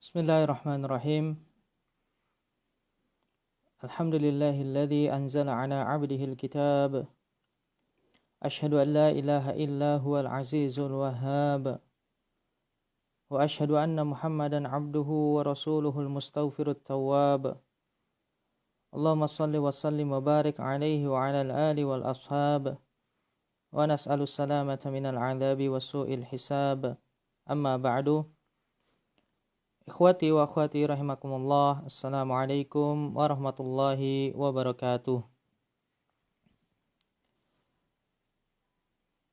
Bismillahirrahmanirrahim. Alhamdulillahilladzi anzala ala 'abdihil kitab. Asyhadu an la ilaha illa huwal azizul wahhab. Wa asyhadu anna Muhammadan 'abduhu wa rasuluhul mustaghfirut tawwab. Allahumma shalli wa sallim wa barik 'alaihi wa 'alal ali wal ashab. Wa nas'alus salamata minal 'adzabi was su'il hisab. Amma ba'du. Ikhwati wa akhwati rahimakumullah. Assalamualaikum warahmatullahi wabarakatuh.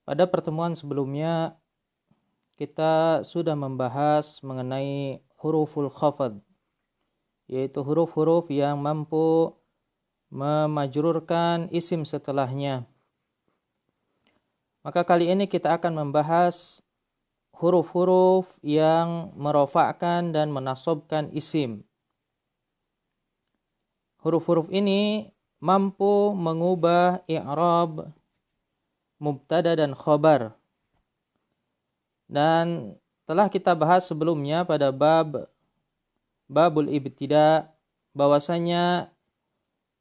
Pada pertemuan sebelumnya kita sudah membahas mengenai huruful khafad, yaitu huruf-huruf yang mampu memajrurkan isim setelahnya. Maka kali ini kita akan membahas huruf-huruf yang merofakkan dan menasabkan isim. Huruf-huruf ini mampu mengubah i'rab mubtada dan khobar. Dan telah kita bahas sebelumnya pada babul ibtida bahwasanya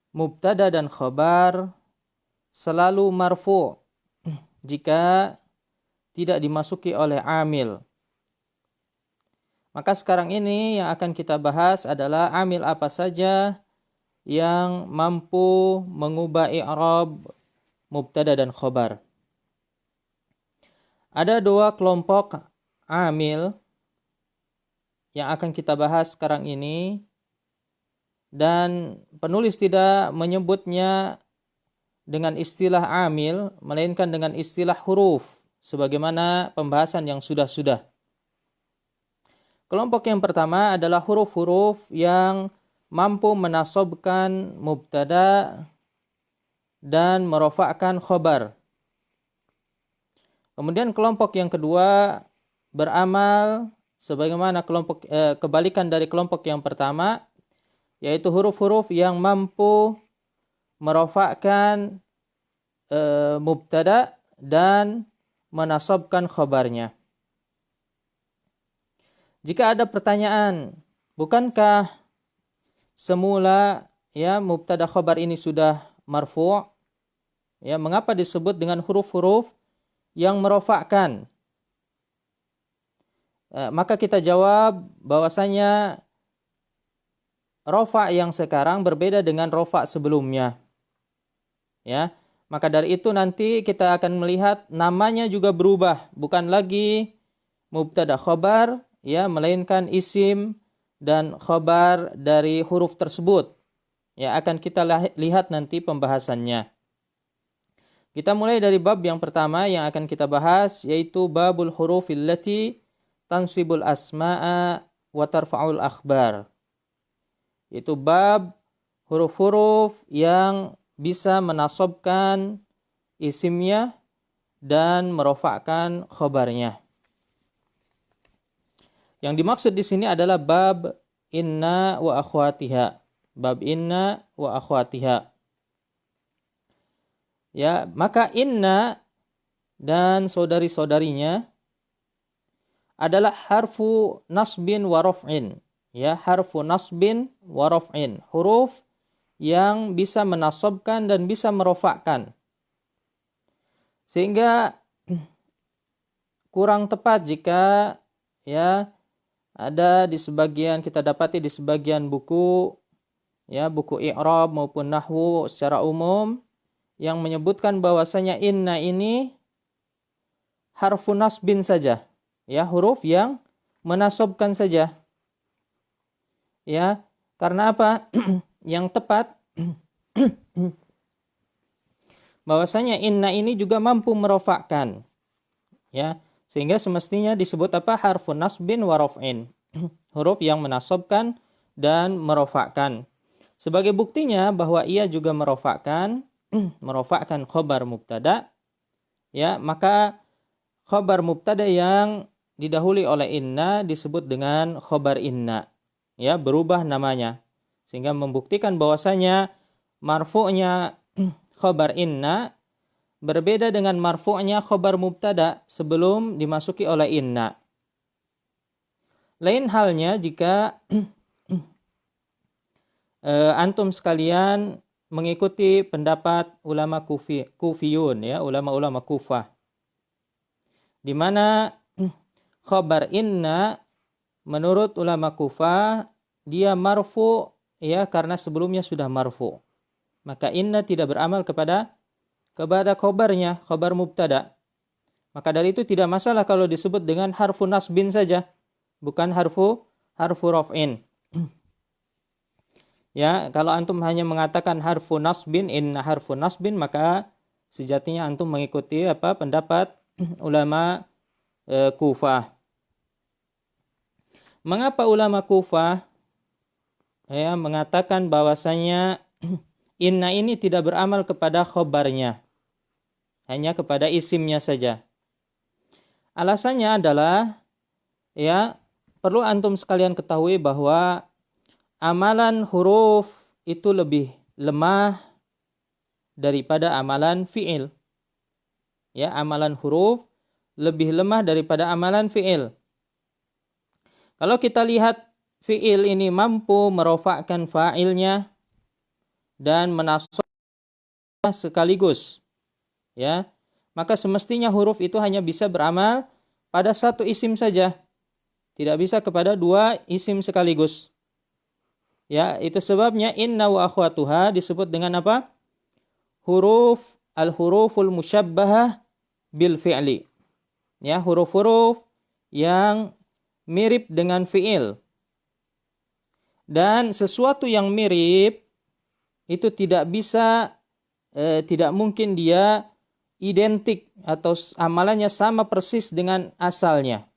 mubtada dan khobar selalu marfu' jika tidak dimasuki oleh amil. Maka sekarang ini yang akan kita bahas adalah amil apa saja yang mampu mengubah i'rab mubtada dan khobar. Ada dua kelompok amil yang akan kita bahas sekarang ini, dan penulis tidak menyebutnya dengan istilah amil, melainkan dengan istilah huruf, sebagaimana pembahasan yang sudah-sudah. Kelompok yang pertama adalah huruf-huruf yang mampu menasabkan mubtada dan merofakkan khobar. Kemudian kelompok yang kedua beramal sebagaimana kebalikan dari kelompok yang pertama, yaitu huruf-huruf yang mampu merofakkan mubtada dan menasabkan khabarnya. Jika ada pertanyaan, bukankah semula mubtada khabar ini sudah marfu'? Mengapa disebut dengan huruf-huruf yang merofakkan? Maka kita jawab bahwasanya rofa yang sekarang berbeda dengan rofa sebelumnya. Maka dari itu nanti kita akan melihat namanya juga berubah, bukan lagi mubtada khobar, melainkan isim dan khobar dari huruf tersebut. Akan kita lihat nanti pembahasannya. Kita mulai dari bab yang pertama yang akan kita bahas, yaitu babul hurufil lati tansibul asma'a wa tarfa'ul akhbar. Itu bab huruf-huruf yang bisa menasabkan isimnya dan merofakkan khobarnya. Yang dimaksud di sini adalah bab inna wa akhwatiha. Bab inna wa akhwatiha. Maka inna dan saudari-saudarinya adalah harfu nasbin wa raf'in. Harfu nasbin wa raf'in. Huruf yang bisa menasabkan dan bisa merofakkan. Sehingga kurang tepat jika ada kita dapati di sebagian buku, buku i'rab maupun nahwu secara umum yang menyebutkan bahwasanya inna ini harfu nasbin saja, huruf yang menasabkan saja. Karena apa? Yang tepat bahwasanya inna ini juga mampu merofakkan, sehingga semestinya disebut apa? Harfun nasbin wa raf'in. Huruf yang menasabkan dan merofakkan. Sebagai buktinya bahwa ia juga merofakkan khobar mubtada, maka khobar mubtada yang didahului oleh inna disebut dengan khobar inna, berubah namanya. Sehingga membuktikan bahwasanya marfu'nya khobar inna berbeda dengan marfu'nya khobar mubtada sebelum dimasuki oleh inna. Lain halnya jika antum sekalian mengikuti pendapat ulama Kufiyun, ya, ulama-ulama Kufah, di mana khabar inna menurut ulama Kufah dia marfu, ya, karena sebelumnya sudah marfu. Maka inna tidak beramal kepada khabarnya, khabar mubtada. Maka dari itu tidak masalah kalau disebut dengan harfu nasbin saja, bukan harfu raf'in. Ya, kalau antum hanya mengatakan harfu nasbin, inna harfu nasbin, maka sejatinya antum mengikuti pendapat ulama Kufah. Mengapa ulama Kufah mengatakan bahwasanya inna ini tidak beramal kepada khobarnya, hanya kepada isimnya saja? Alasannya adalah, ya, perlu antum sekalian ketahui bahwa amalan huruf itu lebih lemah daripada amalan fi'il. Ya, amalan huruf lebih lemah daripada amalan fi'il. Kalau kita lihat fi'il ini mampu merofakkan fa'ilnya dan menasabkan sekaligus, ya, maka semestinya huruf itu hanya bisa beramal pada satu isim saja, tidak bisa kepada dua isim sekaligus. Ya, itu sebabnya inna wa akhwatuha disebut dengan apa? Al-huruful musyabbahah bil fi'li. Ya, huruf-huruf yang mirip dengan fi'il. Dan sesuatu yang mirip itu tidak bisa, tidak mungkin dia identik atau amalannya sama persis dengan asalnya.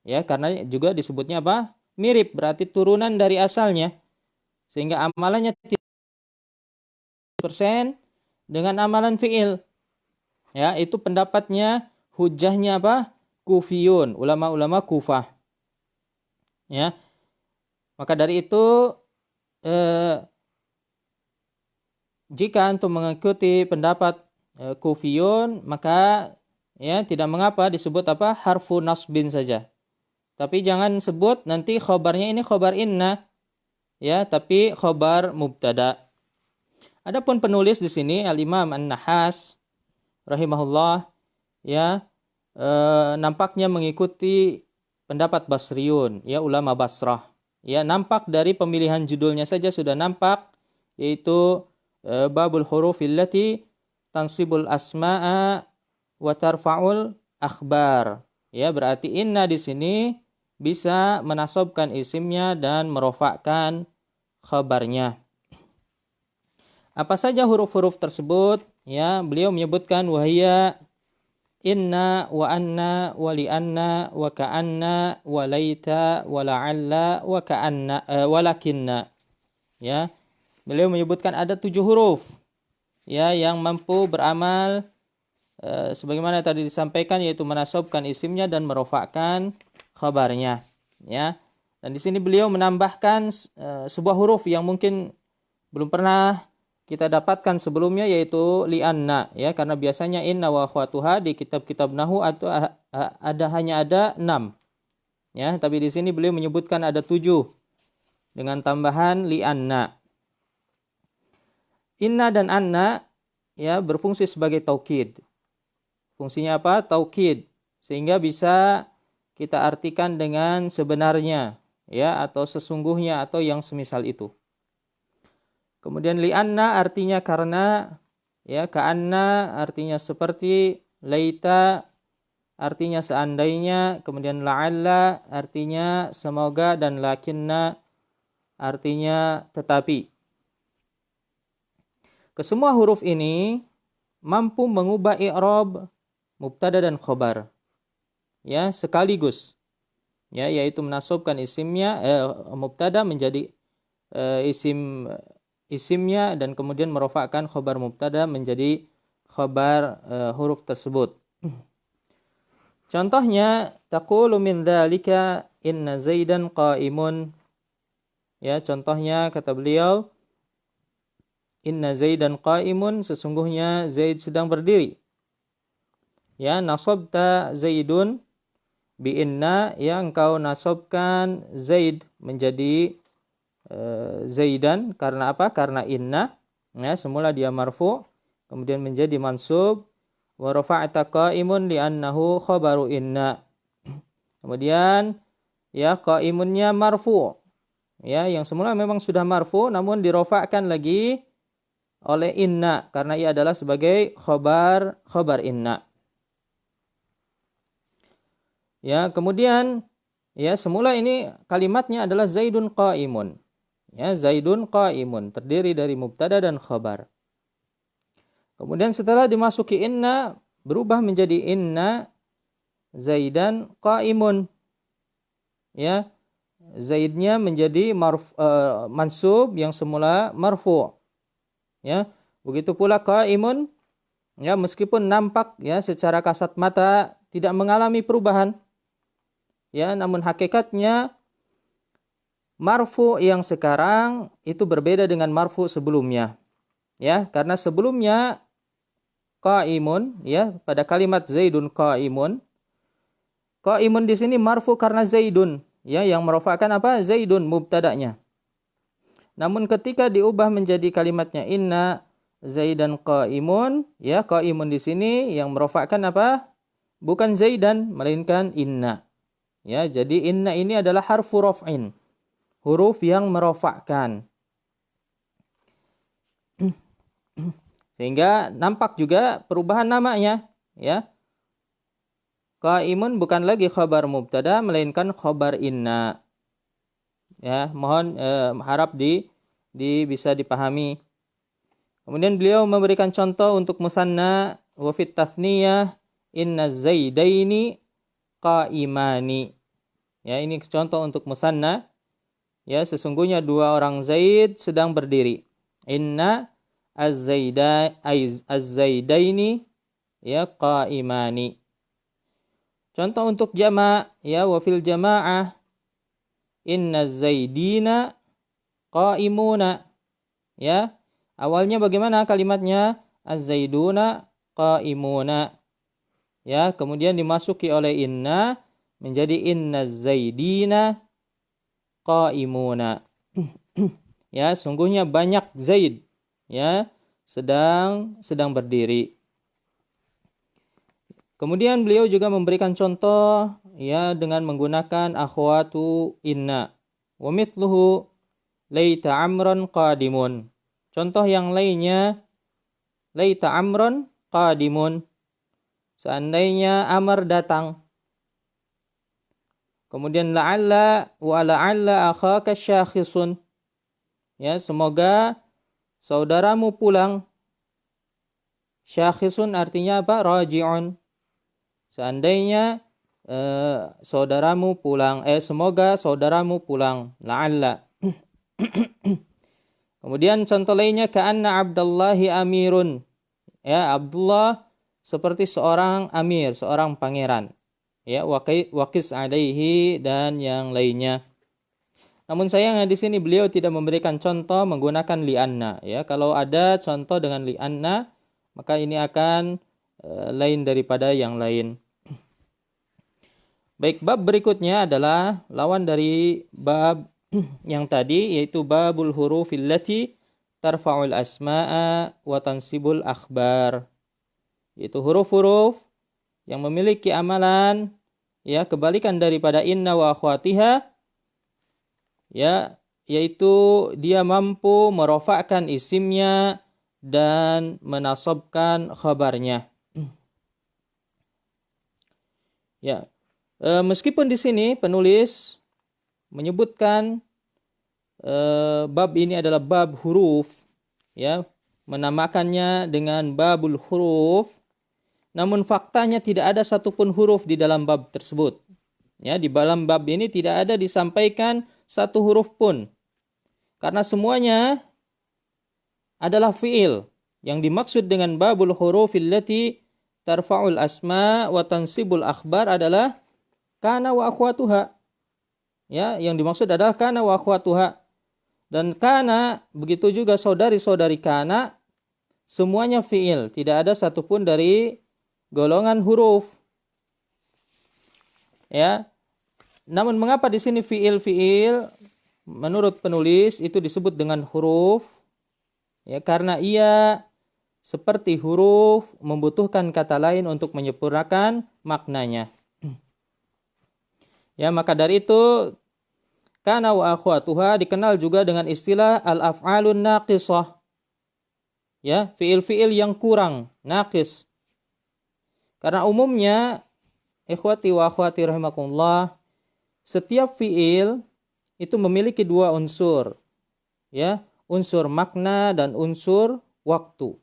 Ya, karena juga disebutnya apa? Mirip, berarti turunan dari asalnya. Sehingga amalannya tidak 100% dengan amalan fi'il. Ya, itu pendapatnya, hujahnya apa? Kufiyun, ulama-ulama Kufah. Ya. Maka dari itu jika antum mengikuti pendapat Kufiyun, maka ya tidak mengapa disebut apa? Harfu nasbin saja. Tapi jangan sebut nanti khobarnya ini khobar inna, ya, tapi khobar mubtada. Adapun penulis di sini Al-Imam An-Nahas rahimahullah, ya, nampaknya mengikuti pendapat Basriyun, ya, ulama Basrah. Ya, nampak dari pemilihan judulnya saja sudah nampak, yaitu babul hurufil lati tansibul asma'a wa tarfa'ul akhbar. Ya, berarti inna di sini bisa menasabkan isimnya dan merofakkan khabarnya. Apa saja huruf-huruf tersebut? Ya, beliau menyebutkan wahia inna wa anna wa li anna wa ka'anna wa laita wa la'alla wa ka'anna walakinna. Ya, beliau menyebutkan ada 7 huruf, ya, yang mampu beramal sebagaimana tadi disampaikan, yaitu menasabkan isimnya dan merofakkan khabarnya. Ya, dan di sini beliau menambahkan sebuah huruf yang mungkin belum pernah kita dapatkan sebelumnya, yaitu li'anna, ya, karena biasanya inna wa akhwatuha di kitab-kitab nahwu atau hanya ada 6. Ya, tapi di sini beliau menyebutkan ada 7 dengan tambahan li'anna. Inna dan anna, ya, berfungsi sebagai taukid. Fungsinya apa? Taukid. Sehingga bisa kita artikan dengan sebenarnya, ya, atau sesungguhnya atau yang semisal itu. Kemudian li'anna artinya karena, ya, ka'anna artinya seperti, laita artinya seandainya, kemudian la'alla artinya semoga, dan lakinna artinya tetapi. Kesemua huruf ini mampu mengubah i'rab mubtada dan khobar, ya, sekaligus, ya, yaitu menasabkan isimnya mubtada menjadi isimnya, dan kemudian merofakkan khobar mubtada menjadi khobar huruf tersebut. Contohnya, taqulu min dzalika inna zaidan qa'imun. Ya, contohnya kata beliau, inna zaidan qa'imun, sesungguhnya Zaid sedang berdiri. Ya, nasabta zaidun, bi inna, ya engkau nasabkan Zaid menjadi Zaidan karena apa? Karena inna. Ya, semula dia marfu, kemudian menjadi mansub. Wa rafa'ta qa'imun li'annahu khabaru inna. Kemudian ya qaimunnya marfu. Ya, yang semula memang sudah marfu namun dirofakkan lagi oleh inna karena ia adalah sebagai khabar inna. Ya, kemudian ya semula ini kalimatnya adalah Zaidun qaimun. Ya, Zaidun qaimun terdiri dari mubtada dan khabar. Kemudian setelah dimasuki inna berubah menjadi inna Zaidan qaimun. Ya, Zaidnya menjadi mansub yang semula marfu. Ya, begitu pula qaimun, ya meskipun nampak ya secara kasat mata tidak mengalami perubahan. Ya, namun hakikatnya marfu yang sekarang itu berbeda dengan marfu sebelumnya. Ya, karena sebelumnya qaimun, ya pada kalimat Zaidun qaimun. Qaimun di sini marfu karena Zaidun. Ya, yang merofakkan apa? Zaidun mubtada'nya. Namun ketika diubah menjadi kalimatnya inna Zaidan qaimun, ya qaimun di sini yang merofakkan apa? Bukan Zaidan melainkan inna. Ya, jadi inna ini adalah harfu raf'in. Huruf yang merofakkan. Sehingga nampak juga perubahan namanya, ya. Qaimun bukan lagi khabar mubtada melainkan khabar inna. Ya, mohon harap bisa dipahami. Kemudian beliau memberikan contoh untuk musanna wa fit tathniyah inna zaidaini qaimani. Ya, ini contoh untuk musanna. Ya, sesungguhnya dua orang Zaid sedang berdiri. Inna az-zaidaini ya qaimani. Contoh untuk jama' ya wa fil jama'ah inna zaidina qaimuna. Ya, awalnya bagaimana kalimatnya? Az-zaiduna qaimuna. Ya, kemudian dimasuki oleh inna menjadi inna zaidina qaimuna. Ya, sungguhnya banyak Zaid ya sedang berdiri. Kemudian beliau juga memberikan contoh ya dengan menggunakan akhwatu inna. Wa mithluhu laita amran qadimun. Contoh yang lainnya laita amran qadimun. Seandainya Amr datang. Kemudian la'alla wa la'alla akhaka syakhisun. Ya, semoga saudaramu pulang. Syakhisun artinya apa? Raji'un. Seandainya saudaramu pulang, semoga saudaramu pulang. La'alla. Kemudian contoh lainnya ka'anna Abdullahi amirun. Ya, Abdullah seperti seorang amir, seorang pangeran. Ya, waqis alaihi dan yang lainnya. Namun sayangnya di sini beliau tidak memberikan contoh menggunakan li'anna. Ya, kalau ada contoh dengan li'anna, maka ini akan lain daripada yang lain. Baik, bab berikutnya adalah lawan dari bab yang tadi, yaitu babul hurufil lati tarfa'ul asma'a wa tansibul akhbar. Yaitu huruf-huruf yang memiliki amalan ya kebalikan daripada inna wa akhwatiha, ya yaitu dia mampu merofakkan isimnya dan menasabkan khabarnya. Ya. Meskipun di sini penulis menyebutkan bab ini adalah bab huruf, ya, menamakannya dengan babul huruf, namun faktanya tidak ada satupun huruf di dalam bab tersebut. Ya, di dalam bab ini tidak ada disampaikan satu huruf pun, karena semuanya adalah fiil. Yang dimaksud dengan babul hurufil lati tarfa'ul asma wa tansibul akhbar adalah kana wa akhwatuha. Ya, yang dimaksud adalah kana wa akhwatuha. Dan kana, begitu juga saudari-saudari kana, semuanya fiil, tidak ada satupun dari golongan huruf. Ya. Namun mengapa di sini fiil menurut penulis itu disebut dengan huruf? Ya, karena ia seperti huruf membutuhkan kata lain untuk menyempurnakan maknanya. Ya, maka dari itu kana wa akhwatuha dikenal juga dengan istilah al-af'alun naqisah. Ya, fiil-fiil yang kurang, naqis. Karena umumnya ikhwati wa akhwati rahimakumullah, setiap fiil itu memiliki dua unsur. Ya, unsur makna dan unsur waktu.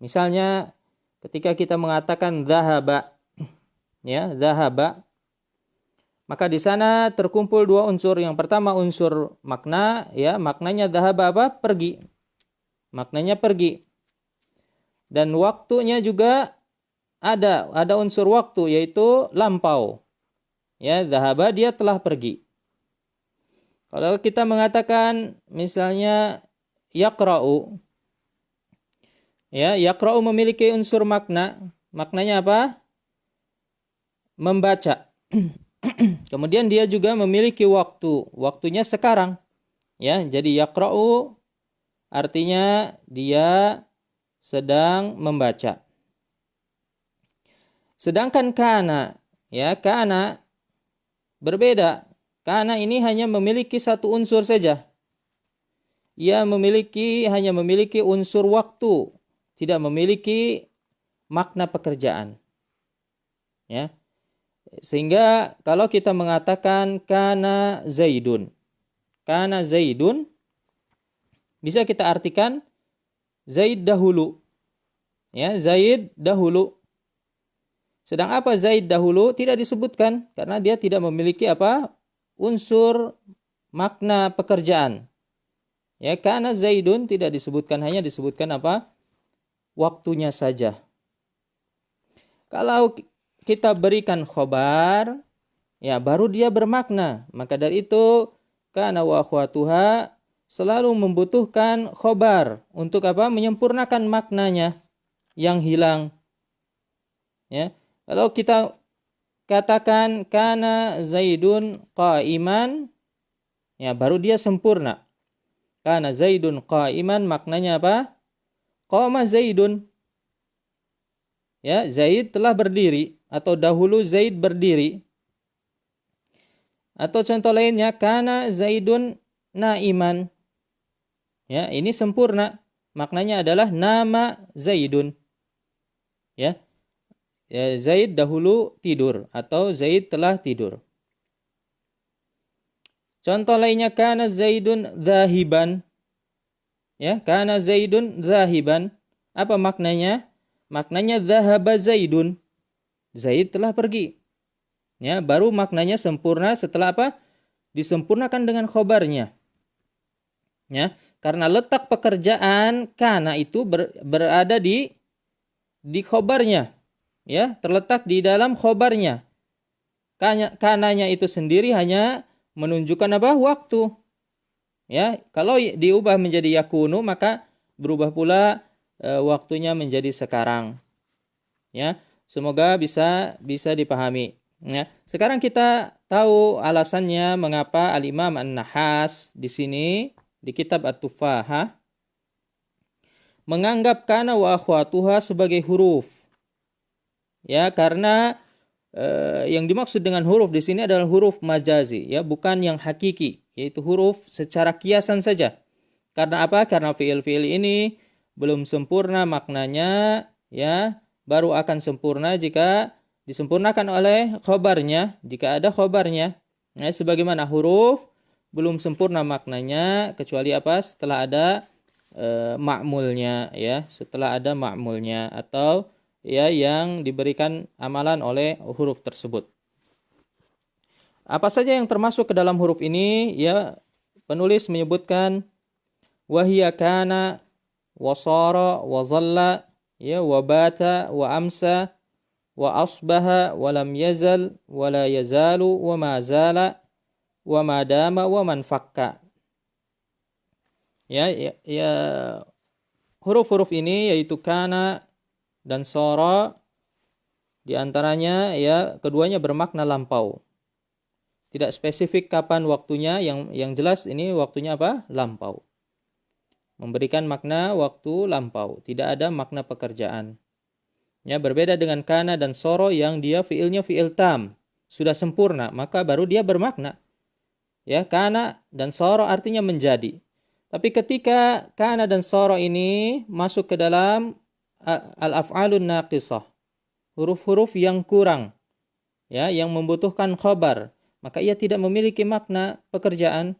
Misalnya ketika kita mengatakan zahaba, ya, zahaba, maka di sana terkumpul dua unsur. Yang pertama unsur makna, ya, maknanya zahaba apa? Pergi. Maknanya pergi. Dan waktunya juga ada unsur waktu, yaitu lampau. Ya, zahaba dia telah pergi. Kalau kita mengatakan misalnya yaqra'u, ya, yaqra'u memiliki unsur makna. Maknanya apa? Membaca. Kemudian dia juga memiliki waktu. Waktunya sekarang. Ya, jadi yaqra'u artinya dia sedang membaca. Sedangkan kana, ya, kana berbeda. Kana ini hanya memiliki satu unsur saja. Ia hanya memiliki unsur waktu, tidak memiliki makna pekerjaan. Ya. Sehingga kalau kita mengatakan kana Zaidun bisa kita artikan Zaid dahulu. Ya, Zaid dahulu. Sedang apa Zaid dahulu tidak disebutkan karena dia tidak memiliki apa? Unsur makna pekerjaan. Ya, kana Zaidun tidak disebutkan, hanya disebutkan apa? Waktunya saja. Kalau kita berikan khobar, ya, baru dia bermakna. Maka dari itu kana wa akhwatuha selalu membutuhkan khobar untuk apa? Menyempurnakan maknanya yang hilang. Ya. Kalau kita katakan kana Zaidun qa'iman, ya, baru dia sempurna. Kana Zaidun qa'iman maknanya apa? Qama Zaidun. Ya, Zaid telah berdiri atau dahulu Zaid berdiri. Atau contoh lainnya kana Zaidun naiman. Ya, ini sempurna. Maknanya adalah nama Zaidun. Ya. Ya, Zaid dahulu tidur atau Zaid telah tidur. Contoh lainnya kana Zaidun zahiban. Ya, kana Zaidun zahiban. Apa maknanya? Maknanya zahaba Zaidun. Zaid telah pergi. Ya, baru maknanya sempurna setelah apa? Disempurnakan dengan khobarnya. Ya, karena letak pekerjaan kana itu berada di khobarnya. Ya, terletak di dalam khobarnya. Kananya itu sendiri hanya menunjukkan apa? Waktu. Ya, kalau diubah menjadi yakunu maka berubah pula waktunya menjadi sekarang. Ya, semoga bisa dipahami. Ya, sekarang kita tahu alasannya mengapa Al-Imam An-Nahas di sini di kitab At-Tufahah menganggap kana wa akhwatuha sebagai huruf. Ya, karena yang dimaksud dengan huruf di sini adalah huruf majazi, ya, bukan yang hakiki, yaitu huruf secara kiasan saja. Karena apa? Karena fiil-fiil ini belum sempurna maknanya, ya, baru akan sempurna jika disempurnakan oleh khobarnya, jika ada khobarnya. Ya, sebagaimana huruf belum sempurna maknanya kecuali apa? Setelah ada ma'mulnya, ya, setelah ada ma'mulnya atau ya yang diberikan amalan oleh huruf tersebut. Apa saja yang termasuk ke dalam huruf ini? Ya, penulis menyebutkan wahia kana wa sara wa zalla, ya, wa bata wa amsa wa asbaha wa lam yazal wa la yazalu wa ma zala wa ma dama wa man fakka. Ya, huruf-huruf ini yaitu kana dan sara Di antaranya ya keduanya bermakna lampau. Tidak spesifik kapan waktunya, yang jelas ini waktunya apa? Lampau. Memberikan makna waktu lampau, tidak ada makna pekerjaan. Ya, berbeda dengan kana dan soro yang dia fiilnya fiil tam, sudah sempurna, maka baru dia bermakna. Ya, kana dan soro artinya menjadi. Tapi ketika kana dan soro ini masuk ke dalam al-af'alun naqisah, huruf-huruf yang kurang, ya, yang membutuhkan khabar, maka ia tidak memiliki makna pekerjaan,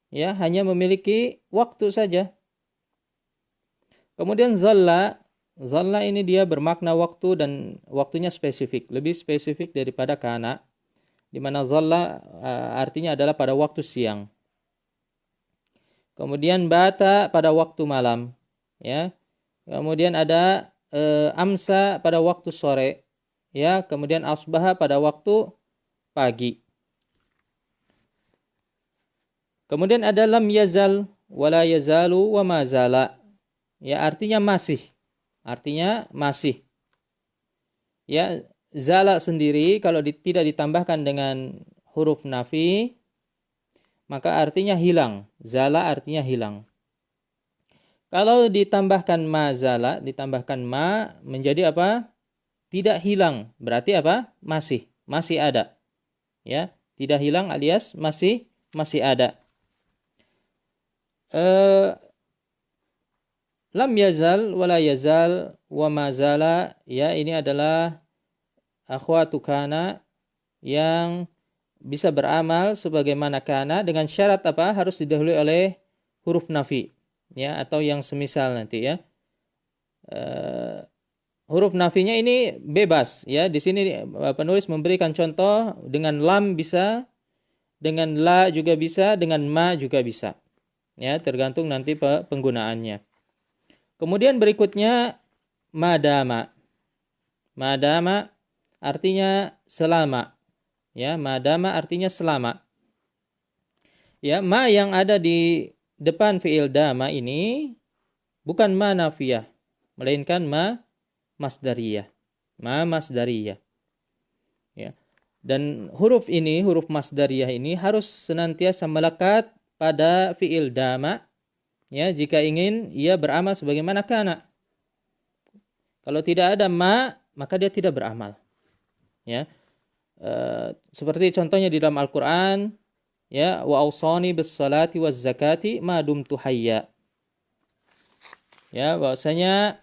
ya, hanya memiliki waktu saja. Kemudian zalla ini dia bermakna waktu dan waktunya spesifik, lebih spesifik daripada kana, di mana zalla artinya adalah pada waktu siang. Kemudian bata pada waktu malam, ya. Kemudian ada amsa pada waktu sore, ya. Kemudian asbaha pada waktu pagi. Kemudian ada lam yazal, wala yazalu, wa mazala. Ya, artinya masih. Artinya masih. Ya, zala sendiri kalau tidak ditambahkan dengan huruf nafi, maka artinya hilang. Zala artinya hilang. Kalau ditambahkan mazala, ditambahkan ma menjadi apa? Tidak hilang. Berarti apa? Masih ada. Ya, tidak hilang alias masih ada. Lam yazal wala yazal wa mazala, ya, ini adalah akhwatu kana yang bisa beramal sebagaimana kana dengan syarat apa? Harus didahului oleh huruf nafi, ya, atau yang semisal nanti, ya. Huruf nafinya ini bebas, ya. Di sini penulis memberikan contoh dengan lam bisa, dengan la juga bisa, dengan ma juga bisa. Ya, tergantung nanti penggunaannya. Kemudian berikutnya madama. Madama artinya selama. Ya, madama artinya selama. Ya, ma yang ada di depan fiil dama ini bukan ma nafiyah, melainkan ma masdariyah. Ma masdariyah. Ya. Dan huruf ini, huruf masdariyah ini harus senantiasa melekat pada fiil dama, ya, jika ingin ia beramal sebagaimana kana. Kalau tidak ada ma, maka dia tidak beramal. Ya. Seperti contohnya di dalam Al-Qur'an, ya, wa ausani bis salati waz zakati ma dumtu hayya. Ya, bahwasanya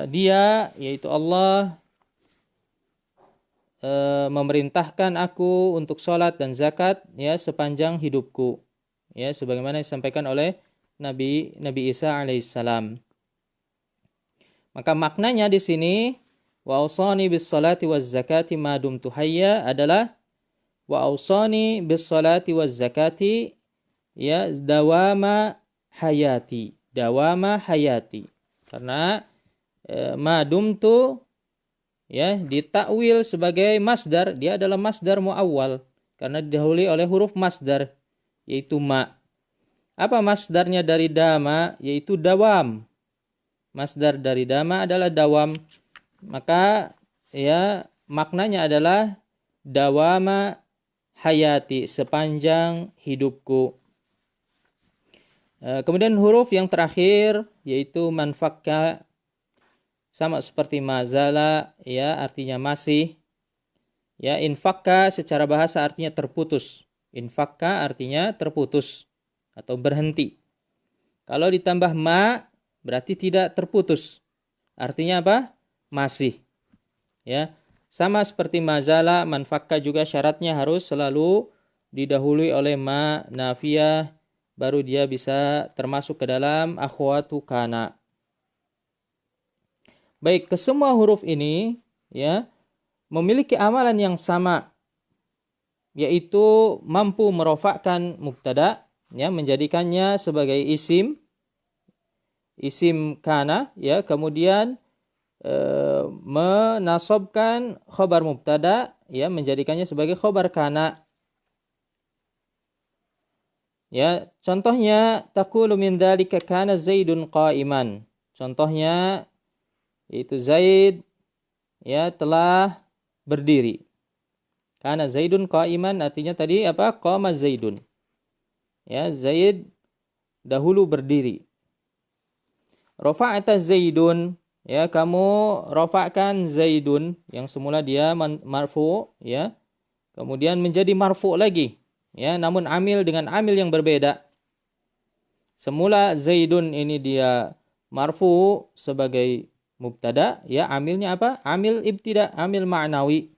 dia, yaitu Allah, memerintahkan aku untuk sholat dan zakat, ya, sepanjang hidupku, ya, sebagaimana disampaikan oleh Nabi Isa alaihissalam. Maka maknanya di sini wa ausani bis salati waz zakati ma dumtu hayya adalah wa ausani bis salati waz zakati, ya, dawama hayati, karena ma dumtu, ya, ditakwil sebagai masdar, dia adalah masdar muawwal karena didahului oleh huruf masdar yaitu ma. Apa masdarnya dari dama? Yaitu dawam. Masdar dari dama adalah dawam. Maka, ya, maknanya adalah dawama hayati, sepanjang hidupku. Kemudian huruf yang terakhir yaitu manfakka, sama seperti mazala, ya, artinya masih. Ya, infakka secara bahasa artinya terputus. Infakka artinya terputus atau berhenti. Kalau ditambah ma berarti tidak terputus. Artinya apa? Masih. Ya, sama seperti mazala, manfakka juga syaratnya harus selalu didahului oleh ma nafiyah, baru dia bisa termasuk ke dalam akhwatu kana. Baik, kesemua huruf ini, ya, memiliki amalan yang sama, yaitu mampu merofakkan mubtada, ya, menjadikannya sebagai isim kana, ya, kemudian menasobkan khobar mubtada, ya, menjadikannya sebagai khobar kana. Ya, contohnya taqulu min dzalika kana Zaidun qa'iman. Contohnya yaitu Zaid ya telah berdiri. Kana Zaidun qa'iman artinya tadi apa? Qama Zaidun. Ya, Zaid dahulu berdiri. Rafa'ata Zaidun, ya kamu rafa'kan Zaidun yang semula dia marfu, ya. Kemudian menjadi marfu lagi, ya, namun amil dengan amil yang berbeda. Semula Zaidun ini dia marfu sebagai mubtada, ya, amilnya apa? Amil ibtida, amil ma'nawi.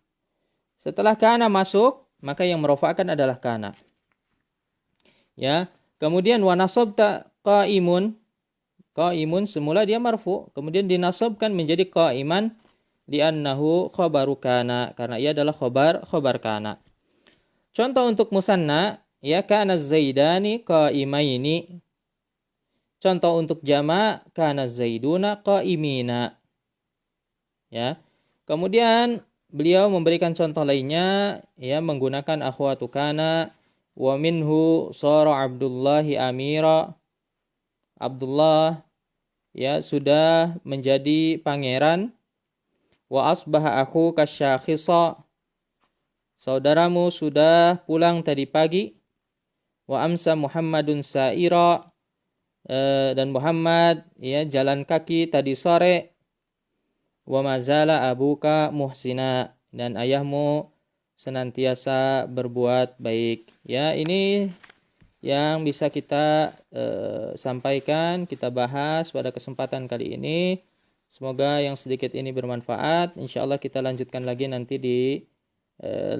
Setelah kana masuk, maka yang merofakkan adalah kana. Ya, kemudian wa nasabta qaimun. Qaimun semula dia marfu, kemudian dinasabkan menjadi qaiman li'annahu khabaru kana, karena ia adalah khabar kana. Contoh untuk musanna, ya, kana zaidani qaimaini. Contoh untuk jama, kana zaiduna qaimina. Ya. Kemudian beliau memberikan contoh lainnya, ya, menggunakan akhwatu kana, wa minhu sara Abdullahi amira. Abdullah, ya, sudah menjadi pangeran. Wa asbaha akhuka syakhisa. Saudaramu sudah pulang tadi pagi. Wa amsa Muhammadun sa'ira. Dan Muhammad, ya, jalan kaki tadi sore. Wa mazala abuka muhsina, dan ayahmu senantiasa berbuat baik. Ya, ini yang bisa kita sampaikan, kita bahas pada kesempatan kali ini. Semoga yang sedikit ini bermanfaat. Insyaallah kita lanjutkan lagi nanti di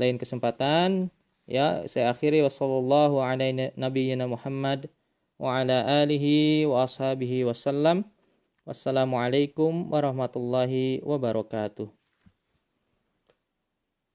lain kesempatan. Ya, saya akhiri wassallallahu ala nabiyyina Muhammad wa ala alihi wa ashabihi wasallam. Wassalamualaikum warahmatullahi wabarakatuh.